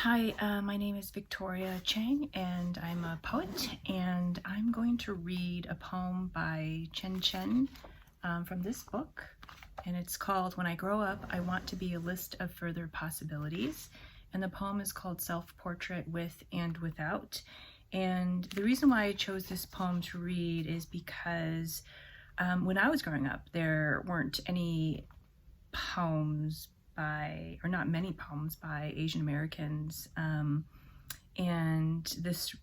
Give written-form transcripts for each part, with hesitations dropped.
Hi, my name is Victoria Chang, and I'm a poet, and I'm going to read a poem by Chen Chen from this book, and it's called When I Grow Up, I Want to Be a List of Further Possibilities, and the poem is called Self-Portrait With and Without. And the reason why I chose this poem to read is because when I was growing up, there weren't any poems by, or not many poems by Asian Americans, and this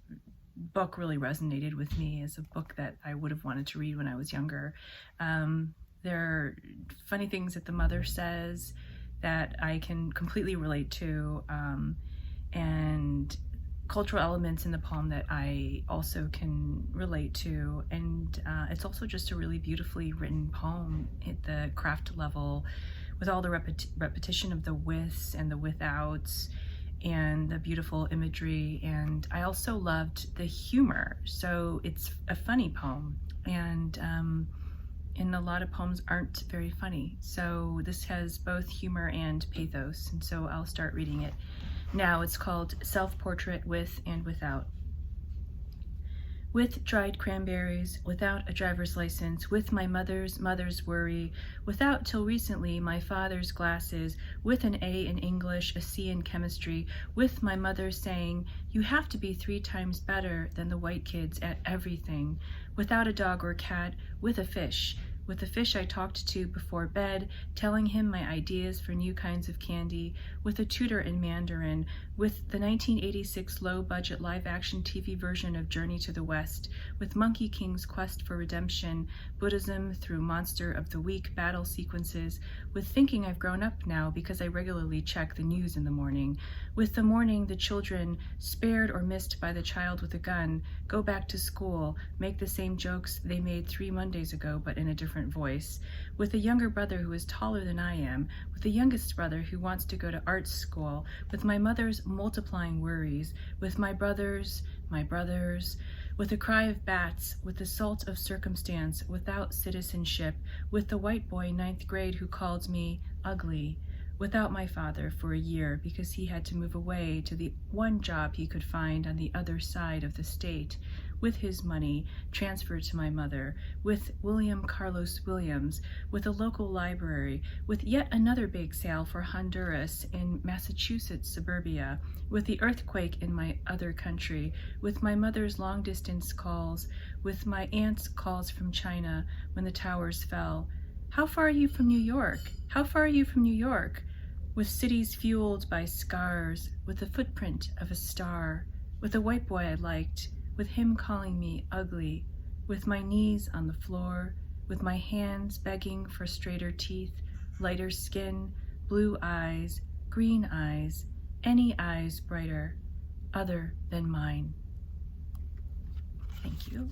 book really resonated with me as a book that I would have wanted to read when I was younger. There are funny things that the mother says that I can completely relate to, and cultural elements in the poem that I also can relate to, and it's also just a really beautifully written poem at the craft level, with all the repetition of the withs and the withouts and the beautiful imagery. And I also loved the humor. So it's a funny poem, and a lot of poems aren't very funny. So this has both humor and pathos, and so I'll start reading it now. It's called Self-Portrait With and Without. With dried cranberries, without a driver's license, with my mother's worry, without till recently my father's glasses, with an A in English, a C in chemistry, with my mother saying, "You have to be 3 times better than the white kids at everything," without a dog or cat, with a fish I talked to before bed, telling him my ideas for new kinds of candy, with a tutor in Mandarin, with the 1986 low-budget live-action TV version of Journey to the West, with Monkey King's quest for redemption, Buddhism through Monster of the Week battle sequences, with thinking I've grown up now because I regularly check the news in the morning, with the morning the children, spared or missed by the child with a gun, go back to school, make the same jokes they made 3 Mondays ago but in a different voice, with a younger brother who is taller than I am, with a youngest brother who wants to go to art school, with my mother's multiplying worries, with my brothers, with the cry of bats, with the salt of circumstance, without citizenship, with the white boy 9th grade who called me ugly, without my father for a year because he had to move away to the one job he could find on the other side of the state, with his money transferred to my mother, with William Carlos Williams, with a local library, with yet another bake sale for Honduras in Massachusetts suburbia, with the earthquake in my other country, with my mother's long-distance calls, with my aunt's calls from China when the towers fell. How far are you from New York? How far are you from New York? With cities fueled by scars, with the footprint of a star, with a white boy I liked, with him calling me ugly, with my knees on the floor, with my hands begging for straighter teeth, lighter skin, blue eyes, green eyes, any eyes brighter, other than mine. Thank you.